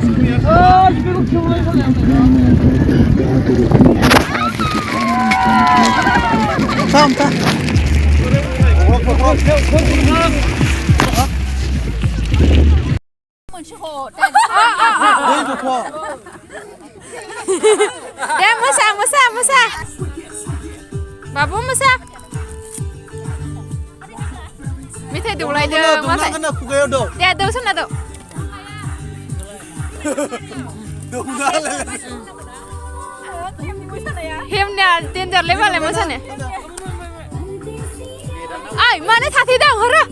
이거 겨울에 살래. 다음 타. Đem Musa. Babu Musa. 밑에 놀아야 돼. 맞아. 야, 너 손 놔둬. Hemnya tinjar level le masa ne. Ai, mana thati dah hara.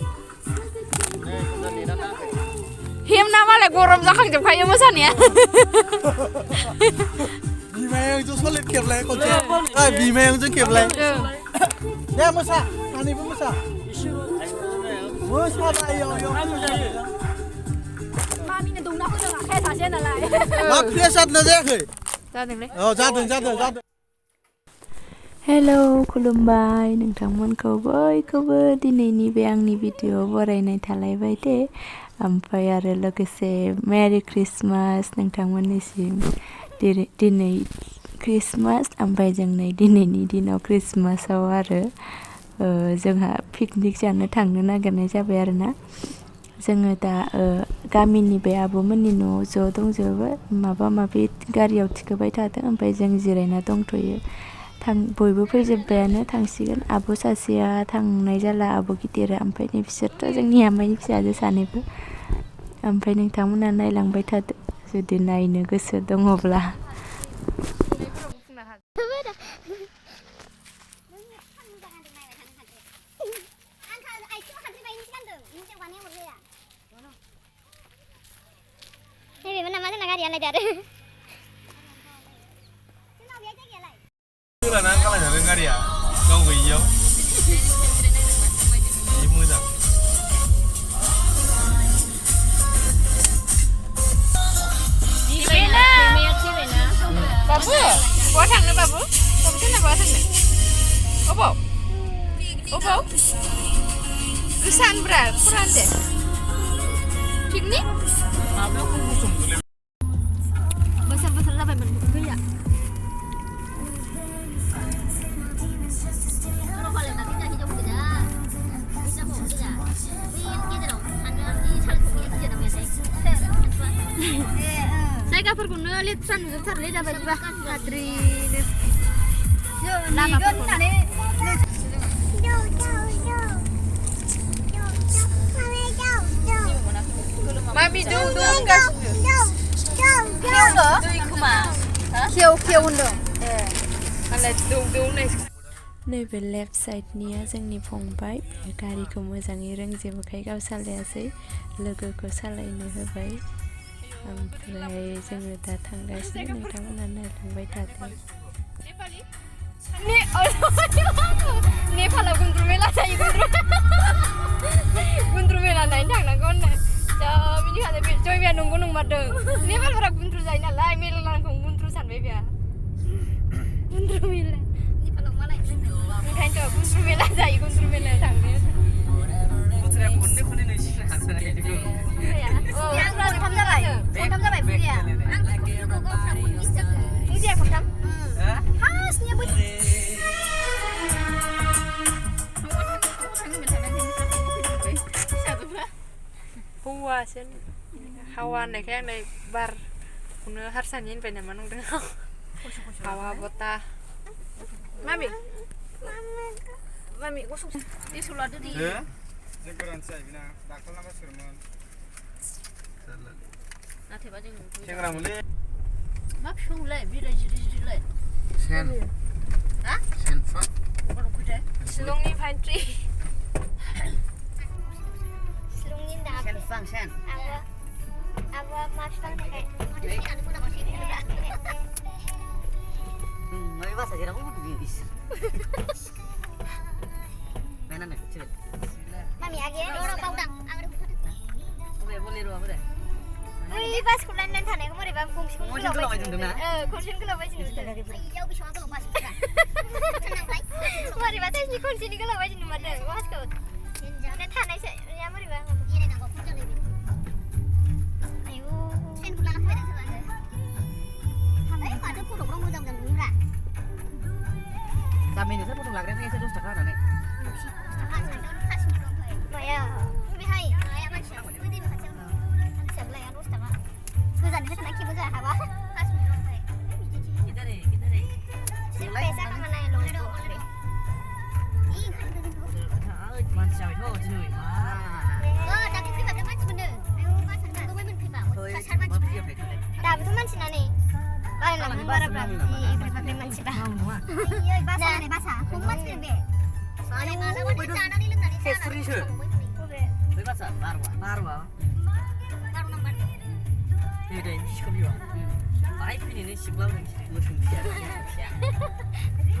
Hem nama le gorom zakang jam kaya masa ne. Vì mẹ em cho xuất lên kịp lại con chết. Vì mẹ em cho kịp lại. Nè Musa, anh đi với Musa. Musa lại yo. Bác kia sắt nó dễ khởi. Ra từng đấy. Ra từng. Hello, खुलुमबाय नोंथांमोनखौबो दिनैनि बे आंनि video बरायनाय थालायबाय दे ओमफ्राय आरो लोगोसे मेरि Christmas नोंथांमोननिसिम दिनै क्रिसमास ओमफ्राय जों नै दिनैनि दिनाव क्रिसमासाव आरो जोंहा पिकनिक जानो थांनो नागिरनाय जाबाय आरोना जोङो दा गामिनि बे आब'मोननि न'आव ज' दंजोबो माबा माबि गारियाव थिखोबाय थादों ओमफ्राय जों जिरायना दंथ'यो बयबो फैजोब्बायानो थांसिगोन आब' सासेया थांनाय जाला आब' गिदिरा ओमफ्राय बिसोरथ' जोंनि आमाइनि फिसाजो सानैबो ओमफ्राय नोंथांमोना नायलांबाय थादो जुदि नायनो गोसो दङब्ला Tức là nó các bạn ở bên garia câu vì yếu ý mưa rằng Babu, bawa thang ni Babu. Babu tu nak bawa thang ni. Opo. Kesan berat, kurang deh. Piknik? Besar lah memang betul ya. Zaयगाफोरखौनो लेथ्रा नुजोबथारोलै दाबायदिबा गाज्रिनो लामाफोरखौ mummy दं खेव होनदों मालाय दौ नै नैबे left साइडनिया जोंनि फंबाय गारिखौ मोजाङै रोंजोबोखाय गाव सालायासै लोगोखौ सालायनो होबाय ओमफ्राय जोङो दा थांगासिनो नोंथांमोना नायलांबाय थादो नेपालाव गुन्द्रु मेला जायो गुन्द्रु मेला नायनो थांनांगौ होननाय जा मिनिखादो बे जयबिया नंगौ नंमारदों नेपालफोरा गुन्द्रु जायो नालाय मेलाखौ गुन्द्रु सानबाय बिया गुन्द्रु मेला नेपालाव मालाय ओंखायनोथ' गुन्द्रु मेला जायो गुन्द्रु मेलायाव थांनो खनथाम जाबाय बुरिया बुजिया खनथाम हासनिया बै हौवासो हावा होननायखाय आंलाय बारखौनो हारसानि होनबाय नामा नंदों हावा बता मामि गसं देसौ लादो दे जों गोरान जाहैबायना डाक्टार लामा सोरमोन नाथायबा जों सेंग्रा मोनलै मा फिफांलाय बिलाइ जिरिलाय सेन हा सेन फिफां शिलंनि पाइन ट्रि शिलंनि दा सेन फिफां सेन आबो मा फिफां थाखाय माबे bahasa Jerman aku begini mainan nih kecil mami age orang paudang angre boleh ruang boleh ui bas kulandan थानायखौ मोरैबा गंसेखौ गोलावबाय दोंना खनसेनो गोलावबाय जों इयाव बेसेबां गोलाव बास मोरैबा थाइसे खनसेनो गोलावबाय जों नुमारदों बासखौ दा थानायसो या मोरैबा एरायनांगौ फुजा जायो आयौ ट्रेनखौ लाना फैबाय गामिनिफ्राय फट' लाग्राया एसे 10 थाखा होनानै माया बेहाय माया मानसिया गोदोनि खाथियाव मानसिया लाया 10 थाखा गोजाननिफ्राय थांना खेबो जा हाबा 5 मिनिट ओमफ्राय किदारे पैसा खामानाय लं रे इ मानसि जाबायथ' दिनै दाख्लै फैबाथाय मानसि मोनो आयौ बासा दबाय मोनफैबा सार मानसि दाबोथ' मानसिना नै बारायलाङो बाराब्ला बिदि एग्रिबाब्ले मानसिबा बासा खम मानसि दं बे जानाय मानाबाथाय जानानै लोंनानै फेसफुरिसो बै बासा बारवा नाम्बार दै सिखोबिवा बाहाय फैनोनो सिबलाबो नोंसोर मोसौ फिसा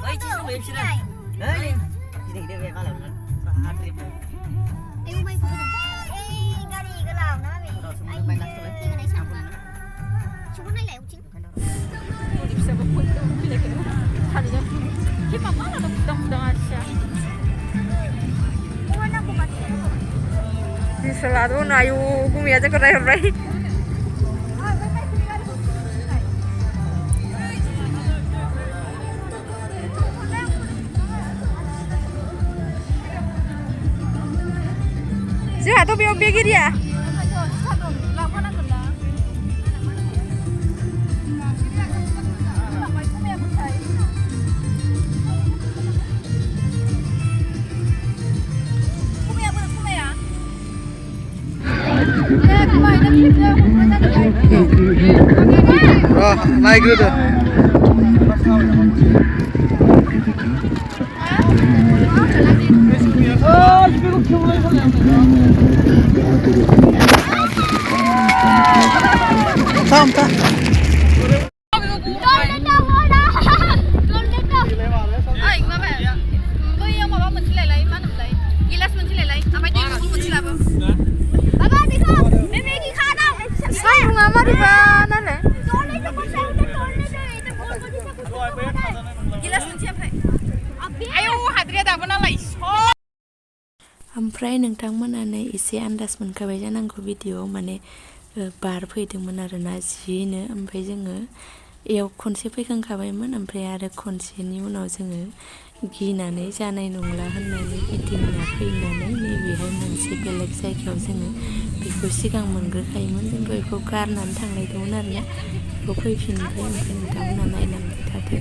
ओइ जिसु बै बिसोरो ओइ गिदिर बे मालायावनो हाद्रिब आयौ बाय गारि गोलाव ना बे आइ फैगोनाय सानबा सुबुरनायलाय उथिं Misalado na ayu gumia aja kena hebrai. Siapa tu biar pergi dia? 나이그러다. 다음. ओमफ्राय नोंथांमोनानो एसे आन्दाज मोनखाबाय जानांगौ भिडिअआव माने बार फैदोंमोन आरोना जिनो ओमफ्राय जोङो एयाव खनसे फैखांखाबायमोन ओमफ्राय आरो खनसेनि उनाव जोङो गिनानै जानाय नंला होननानै गिदिंना फैनानै नैबेहाय मोनसे बेलेग जायगायाव जोङो बेखौ सिगां मोनग्रोखायोमोन जों बेखौ गारनानै थांलायदोंमोन आरोना बेखौ फैफिनबाय ओमफ्राय नोंथांमोना नायलांबाय थादो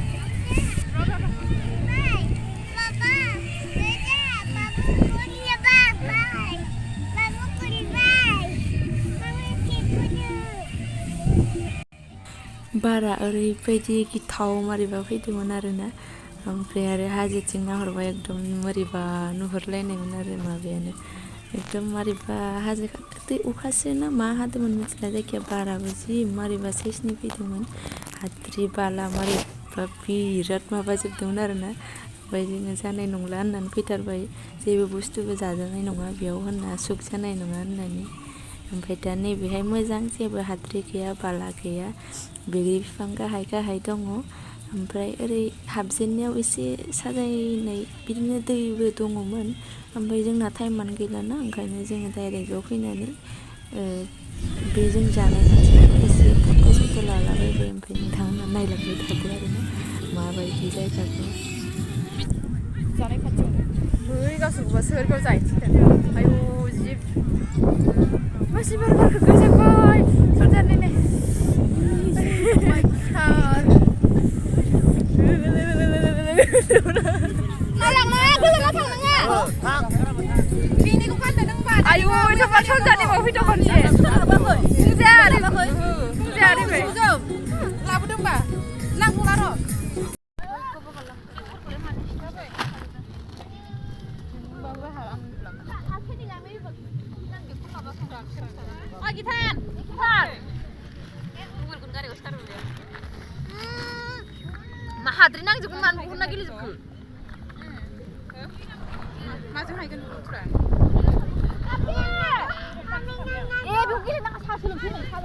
बारा ओरैबायदि गिथाव मारैबा फैदोंमोन आरोना ओमफ्राय आरो हाजोथिं नाहरबा एकदम मारैबा नुहुरलायनायमोन आरो माबायानो एकदम मारैबा हाजो दै अखासो ना मा हादोंमोन मिथिला जायखिया बाराबो जि मारैबा साइसनि फैदोंमोन हाद्रि बाला मारैबा बिराद माबाजोबदोंमोन आरोना ओमफ्राय जोङो जानाय नंला होननानै फैथारबाय जेबो बुस्थुबो जाजानाय नङा बेयाव होनना सुख जानाय नङा होननानै ओमफ्राय दा नैबेहाय मोजां जेबो हाद्रि गैया बाला गैया बैग्रि बिफां गाहाय गाहाय दङ ओमफ्राय ओरै हाबजेननायाव एसे साजायनाय बिदिनो दैबो दङमोन ओमफ्राय जोंना टाइमानो गैलाना ओंखायनो जोङो डाइरेक्ट बेयाव फैनानै बे जों जानाय मानसिफोरखौ एसे फट' लालाबायबाय ओमफ्राय नोंथांमोना नायलांबाय थादो आरोना माबायदि जायगाखौ जानाय खाथियावनो बै गासैखौबो सोरखौ जाहैथिगोन आयु जिब मानसिफोर गैजोब्बाय सरजारनिनो 아유 정말 천자님 어휘도 건지 풍자리 라부등바 랑라로 기탄 누굴 군가리가 사르는데 마하드리 낭지구만 혼나 길리즈쿠 맞아 하이건 그래 예 여기를 나가 사실은 그냥 사는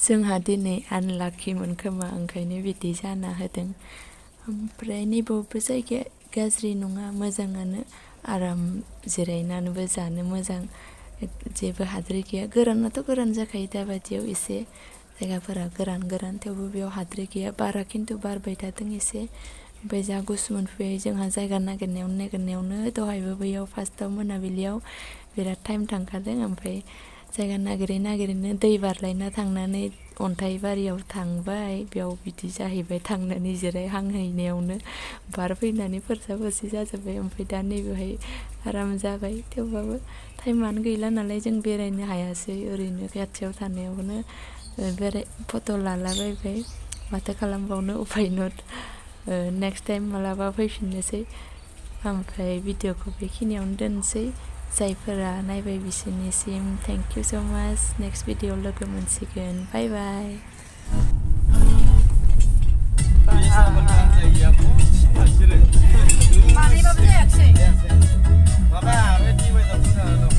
जोंहा दिनै आनलाकिमोन खोमा ओंखायनो बिदि जाना होदों ओमफ्राय नैबावबो जायगाया गाज्रि नङा मोजाङानो आराम जिरायनानैबो जानो मोजां जेबो हाद्रि गैया गोरानाथ' गोरान जाखायो दाबादियाव एसे जायगाफोरा गोरान गोरान थेवबो बेयाव हाद्रि गैया बारा खिन्थु बारबाय थादों एसे ओमफ्राय जा गुसु मोनफैबाय जोंहा जायगा नागिरनायावनो दहायबो बैयाव फार्स्टआव मोनाबिलियाव बिराद टाइम थांखादों ओमफ्राय जायगा नागिरैनो दै बारलायना थांनानै अन्थाइ बारियाव थांबाय बेयाव बिदि जाहैबाय थांनानै जिरायहांहैनायावनो बार फैनानै फोरसा फोरसि जाजोब्बाय ओमफ्राय दा नैबेहाय आराम जाबाय थेवबाबो टाइमानो गैला नालाय जों बेरायनो हायासै ओरैनो खाथियाव थानायावनो फट' लालाबायबाय माथो खालामबावनो उफाय नट नेक्स्ट टाइम मालाबा फैफिननोसै ओमफ्राय भिडिअखौ बेखिनियावनो दोनसै जायफोरा नायबाय बिसोरनिसिम थेंक इउ स' माच नेक्स्ट भिडिअ लोगो मोनसिगोन बाय बाय बानायबाबो जायाखिसै माबा रेडि बाय जाबोना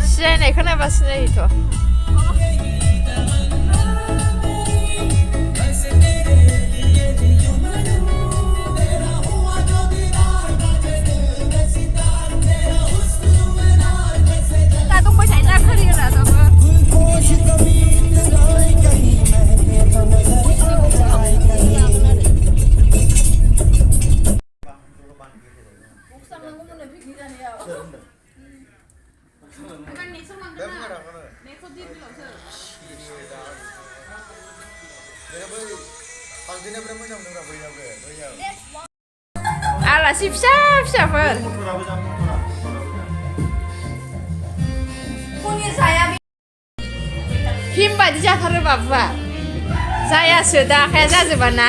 सिनायनायखौ नायबा सिनायोथ' दा दंबाय थायोना खोरियोना दाबो आलासि फिसा फिसाफोर हिम बायदि जाथारो बाबुआ जायासो दा आखाया जाजोबा ना